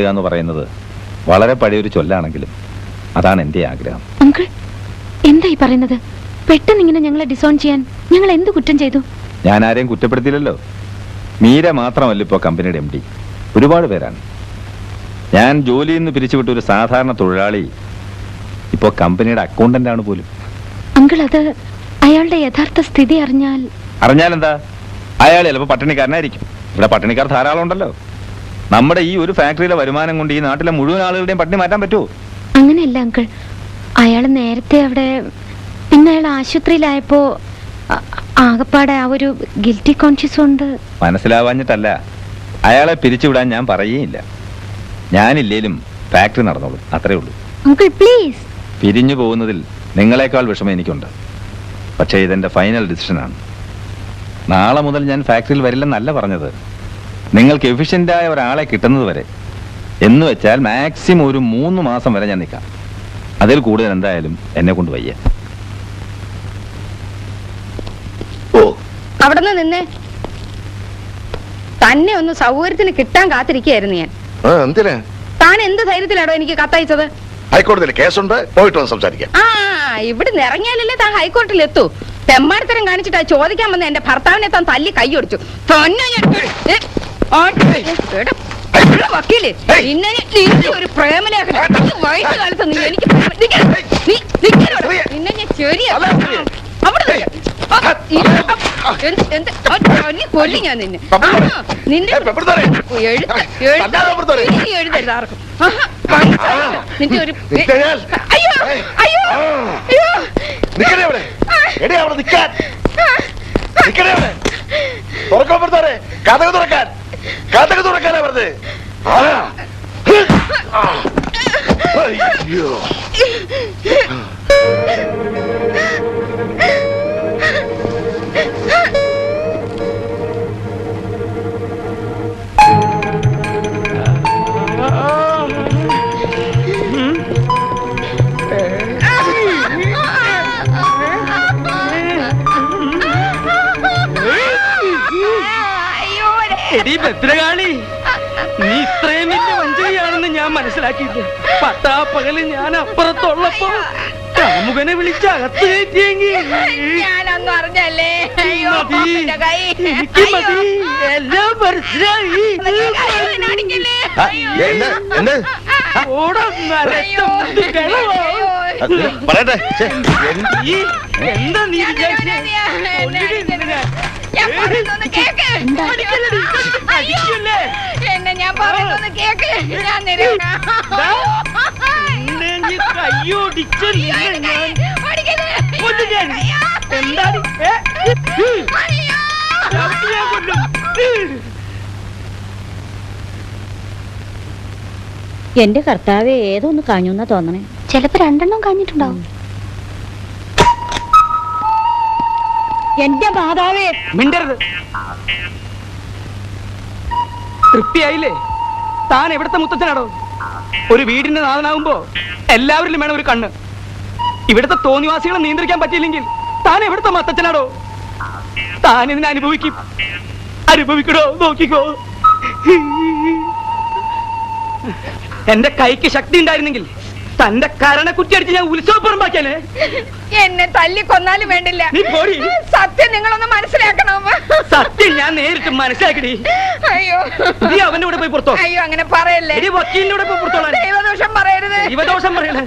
എന്ന് പറയുന്നത് വളരെ പഴയൊരു ചൊല്ലാണെങ്കിലും അതാണ് എൻ്റെ ആഗ്രഹം. അങ്കിൾ എന്തായി പറയുന്നത്? പെട്ടെന്ന് ഇങ്ങനെ ഞങ്ങളെ ഡിസോൺ ചെയ്യാൻ ഞങ്ങൾ എന്ത് കുറ്റം ചെയ്തു? ഞാൻ ആരെയും കുറ്റപ്പെടുത്തിയില്ലല്ലോ. മീര മാത്രമല്ല ഇപ്പോൾ കമ്പനിയുടെ MD, ഒരുപാട് പേരാണ്. ഞാൻ ജോലിയിൽ നിന്ന് പിരിച്ചുവിട്ട ഒരു സാധാരണ തൊഴിലാളി ഇപ്പോൾ കമ്പനിയുടെ അക്കൗണ്ടന്റ് ആണ് പോലും. അങ്കിൾ അത് അയാളുടെ യഥാർത്ഥ സ്ഥിതി അറിഞ്ഞാൽ എന്താ? അയാൾ ചിലപ്പോൾ പട്ടിണിക്കാരനായിരിക്കും. ഇവിടെ പട്ടിണിക്കാർ ധാരാളം ഉണ്ടല്ലോ. നമ്മുടെ ഈ ഒരു ഫാക്ടറിയിലെ വരുമാനം കൊണ്ട് ഈ നാട്ടിലെ മുഴുവൻ ആളുകളുടെയും പട്ടിണി മാറ്റാൻ പറ്റുമോ? അങ്ങനെയല്ല അങ്കിൾ, അയാൾ നേരത്തെ അവിടെ, പിന്നെ അയാൾ ആശുപത്രിയിലായപ്പോ ആകപ്പാടെ ആ ഒരു ഗിൽറ്റി കോൺഷ്യസ് കൊണ്ട്. മനസ്സിലാവാഞ്ഞിട്ടല്ല, അയാളെ പിരിച്ചുവിടാൻ ഞാൻ പറയുകയില്ല. ഞാനില്ലേലും ഫാക്ടറി നടന്നോളൂ, അത്രേ ഉള്ളൂ. Uncle please. പിരിഞ്ഞു പോകുന്നതിൽ നിങ്ങളെക്കാൾ വിഷമം എനിക്കുണ്ട്. പക്ഷേ ഇതെന്റെ ഫൈനൽ ഡിസിഷനാണ്. നാളെ മുതൽ ഞാൻ ഫാക്ടറിയിൽ വരില്ലെന്നല്ല പറഞ്ഞത്. നിങ്ങൾക്ക് എഫിഷ്യൻ്റായ ഒരാളെ കിട്ടുന്നത് വരെ, എന്ന് വെച്ചാൽ മാക്സിമം ഒരു 3 മാസം വരെ ഞാൻ നിൽക്കാം. അതിൽ കൂടുതൽ എന്തായാലും എന്നെ കൊണ്ട് വയ്യ. അവിടെ നിന്നേ, തന്നെ ഒന്ന് സൗകര്യത്തിന് കിട്ടാൻ കാത്തിരിക്കുകയായിരുന്നു ഞാൻ. താൻ എന്ത് ധൈര്യത്തിലാണോ എനിക്ക് കത്തയച്ചത്? ഹൈക്കോടതിയിൽ കേസുണ്ട്, പോയിട്ട് വന്ന് സംസാരിക്കാം. ഇവിടെ ഇറങ്ങിയാലല്ലേ താൻ ഹൈക്കോടതിയിൽ എത്തൂ. തെമ്മാടിത്തരം കാണിച്ചിട്ടാ ചോദിക്കാൻ വന്ന എന്റെ ഭർത്താവിനെ താൻ തല്ലി കൈയൊടിച്ചു. വക്കീല് ഒരു പ്രേമലേഖന വയസ്സുകാലത്ത് നീ എനിക്ക് നിന്നെ ഞാൻ ശരിയാ കൊല്ലി ഞാൻ നിന്നെ നിന്റെ എഴുതരുതാർക്കും നിന്റെ ഒരു അയ്യോ അയ്യോ അയ്യോ തുറക്കാനാ പറഞ്ഞത്. ഭദ്രകാളി, നീ ഇത്രയും വലിയ വഞ്ചകയാണെന്ന് ഞാൻ മനസ്സിലാക്കിയില്ല. പട്ടാപ്പകല് ഞാൻ അപ്പുറത്തുള്ളപ്പോ കാമുകനെ വിളിച്ച് അകത്ത് കയറ്റിയെങ്കിൽ ഞാനൊന്നും അറിഞ്ഞല്ലേ. എനിക്ക് മതി, എല്ലാം മനസ്സിലായി. എന്താ നീ എന്നെ ഞാൻ പറയുന്നത് കേക്ക്. ഞാൻ എന്റെ കർത്താവെ, ഏതൊന്ന് കാഞ്ഞുന്നാ തോന്നണേ. ചിലപ്പോ 2 കാഞ്ഞിട്ടുണ്ടാവും. എന്റെ മാതാവേ, മിണ്ടരുത്. തൃപ്തിയായില്ലേ? താൻ എവിടത്തെ മുത്തച്ഛനാടോ? ഒരു വീടിന്റെ നാഥനാകുമ്പോ എല്ലാവരിലും വേണം ഒരു കണ്ണ്. ഇവിടുത്തെ തോന്നിവാസികളെ നിയന്ത്രിക്കാൻ പറ്റിയില്ലെങ്കിൽ താൻ എവിടുത്തെ മുത്തച്ഛനാടോ? താൻ ഇതിനെ അനുഭവിക്കണോ? നോക്കിക്കോ. എന്റെ കൈക്ക് ശക്തി ഉണ്ടായിരുന്നെങ്കിൽ തന്റെ കരണ കുറ്റിയടിച്ച് ഞാൻ ഉത്സവപ്പുറമ്പാക്കിയാലേ. എന്നെ തല്ലി കൊന്നാലും വേണ്ടില്ല. സത്യം നിങ്ങളൊന്ന് മനസ്സിലാക്കണം. സത്യം ഞാൻ നേരിട്ട് മനസ്സിലാക്കടി. അയ്യോ, നീ അവന്റെ കൂടെ പോയി പുറത്തോ? അയ്യോ, അങ്ങനെ പറയല്ലേ. വക്കീലിന്റെ കൂടെ പോയി പുറത്തോളാം. ദൈവദോഷം പറയരുത്. ദൈവദോഷം പറയല്ലേ?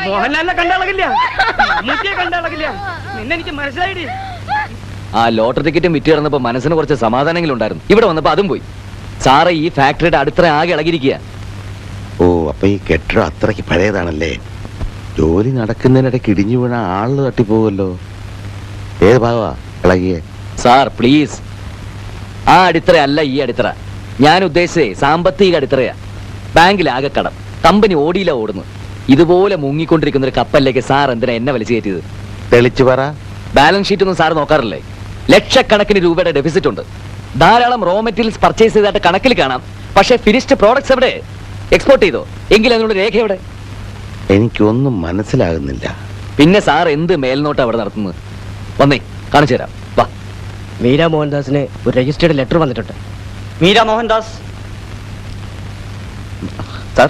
മോഹൻലാലിനെ കണ്ടാളകില്ല, മമ്മൂട്ടിയെ കണ്ടാളകില്ല. നിന്നെ എനിക്ക് മനസ്സിലായിടി. ആ ലോട്ടറി ടിക്കറ്റും വിറ്റ് കിടന്നപ്പോ മനസ്സിന് കുറച്ച് സമാധാനങ്ങളും ഉണ്ടായിരുന്നു. ഇവിടെ വന്നപ്പോ അതും പോയി. സാറേ, ഈ ഫാക്ടറിയുടെ അടുത്ത ആകെ ഇളകിയിരിക്കുക. ഓ, അപ്പൊ ഈ കെട്ടിടം അത്രയ്ക്ക് പഴയതാണല്ലേ. ജോലി നടക്കുന്നതിനിടയ്ക്ക് ഇടിഞ്ഞു വീണ ആള് തട്ടിപ്പോവല്ലോ. ഏത് ഭാഗമാ ഇളകിയേ? സാർ പ്ലീസ്, ആ അടിത്തറ അല്ല ഈ അടിത്തറ. ഞാൻ ഉദ്ദേശിച്ചേ സാമ്പത്തിക അടിത്തറയാ. ബാങ്കിലാകെ കടം, കമ്പനി ഓടിയില്ല ഓടുന്നു. ഇതുപോലെ മുങ്ങിക്കൊണ്ടിരിക്കുന്ന ഒരു കപ്പലിലേക്ക് സാർ എന്തിനാ എന്നെ വലിച്ചു കയറ്റിയത്? തെളിച്ചു പറ. ബാലൻസ് ഷീറ്റ് ഒന്നും സാർ നോക്കാറില്ലേ? ലക്ഷക്കണക്കിന് രൂപയുടെ ഡെഫിസിറ്റ് ഉണ്ട്. ധാരാളം റോ മെറ്റീരിയൽസ് പർച്ചേസ് ചെയ്തായിട്ട് കണക്കിൽ കാണാം. പക്ഷേ ഫിനിഷ്ഡ് പ്രോഡക്ട്സ് എവിടെ? എക്സ്പോർട്ട് ചെയ്തോ? എങ്കിൽ അതിനുള്ള രേഖ എവിടെ? എനിക്കൊന്നും മനസ്സിലാകുന്നില്ല. പിന്നെ സാർ എന്ത് മേൽനോട്ട് അവിടെ നടത്തുന്നത്? വന്നേ കാണിച്ചു തരാം. വാ. മീര മോഹൻദാസിന് ഒരു രജിസ്റ്റേർഡ് ലെറ്റർ വന്നിട്ടുണ്ട്. മീര മോഹൻദാസ്, സാർ,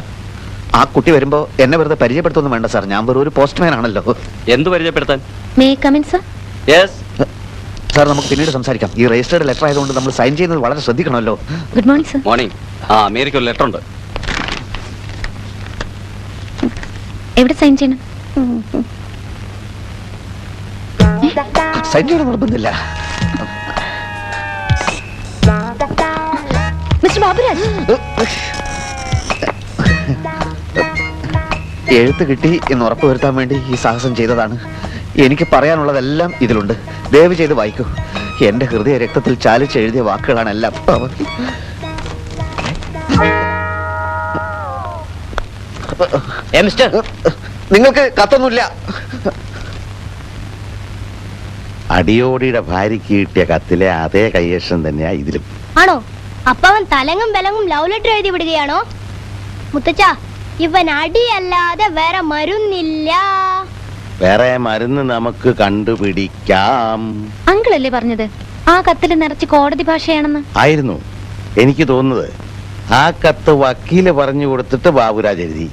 ആ കുട്ടി വരുമ്പോ എന്നെ വെറുതെ പരിചയപ്പെടുത്തൊന്നും വേണ്ട സാർ. ഞാൻ വെറും ഒരു പോസ്റ്റ്മാൻ ആണല്ലോ. എന്ത് പരിചയപ്പെടുത്താൻ? May come in sir? Yes. Sir, നമുക്ക് പിന്നീട് സംസാരിക്കാം. ഈ രജിസ്റ്റേർഡ് ലെറ്റർ ആയതുകൊണ്ട് നമ്മൾ സൈൻ ചെയ്യുന്നത് വളരെ ശ്രദ്ധിക്കണമല്ലോ. Good morning sir. മോർണിംഗ്. ആ അമേരിക്ക ഒരു ലെറ്റർ ഉണ്ട്. എവിടെ സൈൻ ചെയ്യണം? സൈൻ ചെയ്യണം നിർബന്ധമില്ല. മിസ്റ്റർ ബാബുരാജ്, എഴുത്ത് കിട്ടി എന്ന് ഉറപ്പ് വരുത്താൻ വേണ്ടി ഈ സാഹസം ചെയ്തതാണ്. എനിക്ക് പറയാനുള്ളതെല്ലാം ഇതിലുണ്ട്. ദയവ് ചെയ്ത് വായിക്കൂ. എന്റെ ഹൃദയ രക്തത്തിൽ ചാലിച്ച് എഴുതിയ വാക്കുകളാണ് എല്ലാം. മിസ്റ്റർ, നിങ്ങൾക്ക് കത്തൊന്നുമില്ല. അടിയോടിയുടെ ഭാര്യയ്ക്ക് കിട്ടിയ കത്തിലെ അതേ കൈയക്ഷരം തന്നെയാ ഇതിലും. ആണോ? അപ്പവൻ തലങ്ങും ബലങ്ങും ലവ് ലെറ്റർ എഴുതി വിടുകയാണോ? മുത്തച്ഛ, ഇവൻ അടിയല്ലാതെ വേറെ മരുന്നില്ല. വേറെ മരുന്ന് നമുക്ക് കണ്ടുപിടിക്കാം. അങ്കിളല്ലേ പറഞ്ഞത് ആ കത്തിൽ നിറച്ച് കോടതി ഭാഷയാണെന്ന്? ആയിരുന്നു. എനിക്ക് തോന്നുന്നത് ആ കത്ത് വക്കീല് പറഞ്ഞു കൊടുത്തിട്ട് ബാബുരാജ് എഴുതി.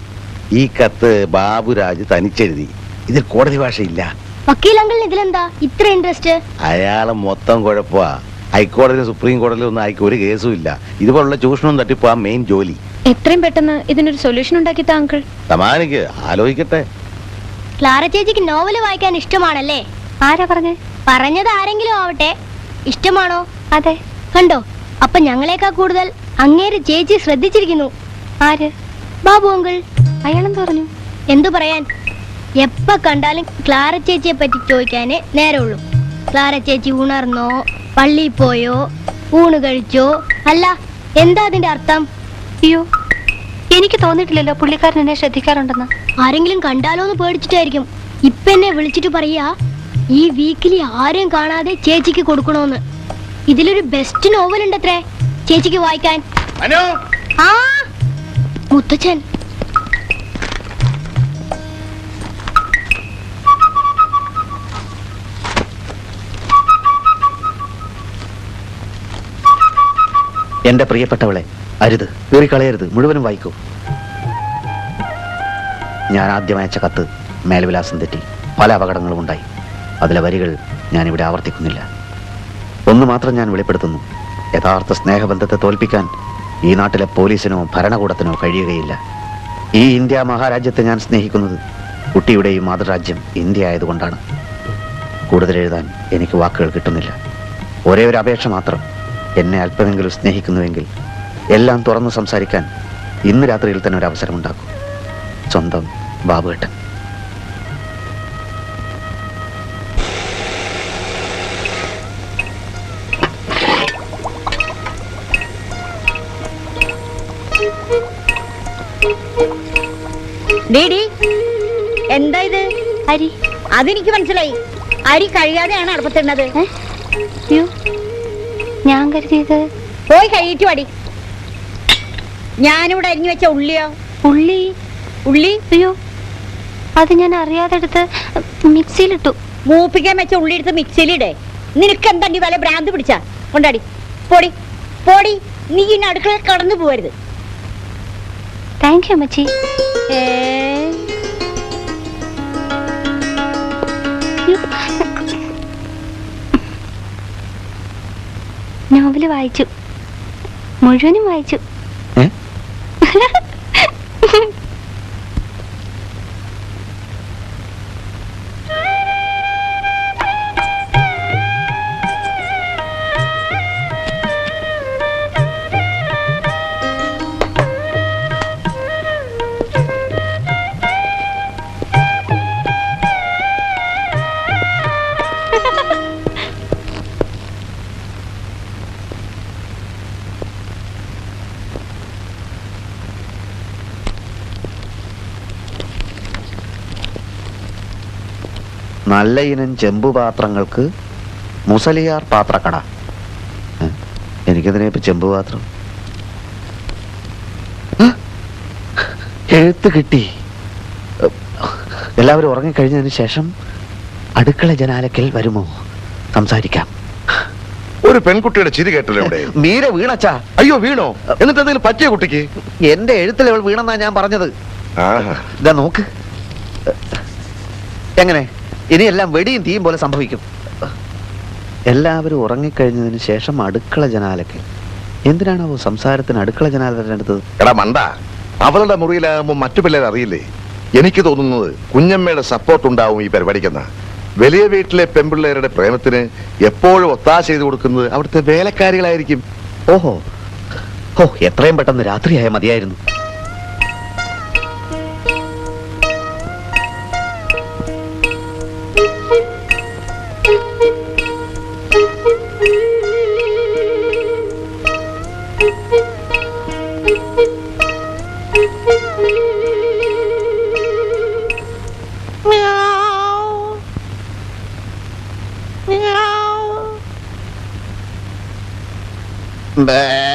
ഈ കത്ത് ബാബുരാജ് തനിച്ചെഴുതി. ഇതിൽ കോടതി ഭാഷയില്ല. വക്കീൽ അങ്കിളിന് ഇതിലെന്താ ഇത്ര ഇൻട്രസ്റ്റ്? അയാള് മൊത്തം കുഴപ്പമാ. ഹൈക്കോടതിയിലും സുപ്രീം കോടതിയിലും ഒന്നും അയക്ക് ഒരു കേസും ഇല്ല. ഇതുപോലുള്ള ചൂഷണവും തട്ടിപ്പോ ആ മെയിൻ ജോലി. എത്രയും പെട്ടെന്ന് ഇതിനൊരു സൊല്യൂഷൻ ഉണ്ടാക്കി താ അങ്കിൾ. സമാനിക്ക് ആലോചിക്കട്ടെ. ക്ലാര ചേച്ചിക്ക് നോവല് വായിക്കാൻ ഇഷ്ടമാണല്ലേ? ആരാ പറഞ്ഞേ? പറഞ്ഞത് ആരെങ്കിലും ആവട്ടെ. ഇഷ്ടമാണോ? അതെ. കണ്ടോ, അപ്പൊ ഞങ്ങളെക്കാൾ കൂടുതൽ അങ്ങേര് ചേച്ചി ശ്രദ്ധിച്ചിരിക്കുന്നു. ആര്? ബാബു അങ്കിൾ. അയാളെന്ത് പറഞ്ഞു? എന്തു പറയാൻ, എപ്പ കണ്ടാലും ക്ലാര ചേച്ചിയെ പറ്റി ചോദിക്കാനേ നേരമുള്ളൂ. ക്ലാര ചേച്ചി ഉണർന്നോ, പള്ളിയിൽ പോയോ, ഊണ് കഴിച്ചോ? അല്ല, എന്താ അതിന്റെ അർത്ഥം? അയ്യോ, എനിക്ക് തോന്നിയിട്ടില്ലല്ലോ പുള്ളിക്കാരൻ എന്നെ ശ്രദ്ധിക്കാറുണ്ടെന്ന്. ആരെങ്കിലും കണ്ടാലോ എന്ന് പേടിച്ചിട്ടായിരിക്കും. ഇപ്പൊ എന്നെ വിളിച്ചിട്ട് പറയാ ഈ വീക്കിലി ആരെയും കാണാതെ ചേച്ചിക്ക് കൊടുക്കണോന്ന്. ഇതിലൊരു ബെസ്റ്റ് നോവൽ ഉണ്ടത്രേ ചേച്ചിക്ക് വായിക്കാൻ. ആ മുത്തച്ഛൻ. എന്റെ പ്രിയപ്പെട്ടവളെ, അരുത്, കീറിക്കളയരുത്, മുഴുവനും വായിക്കൂ. ഞാൻ ആദ്യം അയച്ച കത്ത് മേൽവിലാസം തെറ്റി പല അപകടങ്ങളും ഉണ്ടായി. അതിലെ വരികൾ ഞാനിവിടെ ആവർത്തിക്കുന്നില്ല. ഒന്ന് മാത്രം ഞാൻ വെളിപ്പെടുത്തുന്നു: യഥാർത്ഥ സ്നേഹബന്ധത്തെ തോൽപ്പിക്കാൻ ഈ നാട്ടിലെ പോലീസിനോ ഭരണകൂടത്തിനോ കഴിയുകയില്ല. ഈ ഇന്ത്യ മഹാരാജ്യത്തെ ഞാൻ സ്നേഹിക്കുന്നത് കുട്ടിയുടെ ഈ മാതൃരാജ്യം ഇന്ത്യ ആയതുകൊണ്ടാണ്. കൂടുതൽ എഴുതാൻ എനിക്ക് വാക്കുകൾ കിട്ടുന്നില്ല. ഒരേ ഒരു അപേക്ഷ മാത്രം: എന്നെ അല്പമെങ്കിലും സ്നേഹിക്കുന്നുവെങ്കിൽ എല്ലാം തുറന്നു സംസാരിക്കാൻ ഇന്ന് രാത്രിയിൽ തന്നെ ഒരു അവസരമുണ്ടാക്കും. സ്വന്തം ബാബുവേട്ടൻ. എന്താ ഇത്? അരി. അതെനിക്ക് മനസ്സിലായി. അരി കഴിയാതെയാണ് അടുപ്പത്തിടുന്നത്. അയ്യോ, ഞാൻ കരുതിയത്. പോയി കഴിയിട്ടു അടി. ഞാനിവിടെ അരിഞ്ഞു വെച്ച ഉള്ളിയോ? ഉള്ളി. ഉള്ളി? അയ്യോ, അത് ഞാൻ അറിയാതെ എടുത്ത് മിക്സിയിലിട്ടു. മൂപ്പിക്കാൻ വെച്ച ഉള്ളി എടുത്ത് മിക്സിയിലിടേ. നിനക്ക് എന്താ വല്ല ഭ്രാന്ത് പിടിച്ചാ? കൊണ്ടാടി. പോടി പോടി. നീ ഇന്ന് അടുക്കളയിൽ കടന്നു പോവരുത്. താങ്ക് യു അമ്മച്ചി. നോവല് വായിച്ചു, മുഴുവനും വായിച്ചു. നല്ല ഇനം ചെമ്പുപാത്രങ്ങൾക്ക് മുസലിയാർ പാത്രക്കട. എനിക്കെതിനെ ഇപ്പൊ ചെമ്പുപാത്രം. എഴുത്ത് കിട്ടി. എല്ലാവരും ഉറങ്ങിക്കഴിഞ്ഞതിന് ശേഷം അടുക്കള ജനാലക്കൽ വരുമോ? സംസാരിക്കാം. ഒരു പെൺകുട്ടിയുടെ ചിരി കേട്ടല്ലോ ഇവിടെ. മീര വീണച്ചാ. അയ്യോ വീണോ? എന്നിട്ട് എന്തെങ്കിലും പറ്റിയ കുട്ടിക്ക്? എന്റെ എഴുത്തിൽ അവൾ വീണെന്നാ ഞാൻ പറഞ്ഞത്. ആഹാ. ഇതാ നോക്ക്. എങ്ങനെ ഇനിയെല്ലാം വെടിയും തീയും പോലെ സംഭവിക്കും. എല്ലാവരും ഉറങ്ങിക്കഴിഞ്ഞതിന് ശേഷം അടുക്കള ജനാലയ്ക്ക്. എന്തിനാണാവോ സംസാരത്തിന് അടുക്കള ജനാല തിരഞ്ഞെടുത്തത്? എടാ മണ്ട, അവളുടെ മുറിയിലാകുമ്പോ മറ്റു പിള്ളേർ അറിയില്ലേ? എനിക്ക് തോന്നുന്നത് കുഞ്ഞമ്മയുടെ സപ്പോർട്ട് ഉണ്ടാവും ഈ പരിപാടിക്കെന്ന. വലിയ വീട്ടിലെ പെൺപിള്ളേരുടെ പ്രേമത്തിന് എപ്പോഴും ഒത്താശ ചെയ്തു കൊടുക്കുന്നത് അവിടുത്തെ വേലക്കാരികളായിരിക്കും. ഓഹോ, ഓ എത്രയും പെട്ടെന്ന് രാത്രിയായ മതിയായിരുന്നു. Bye.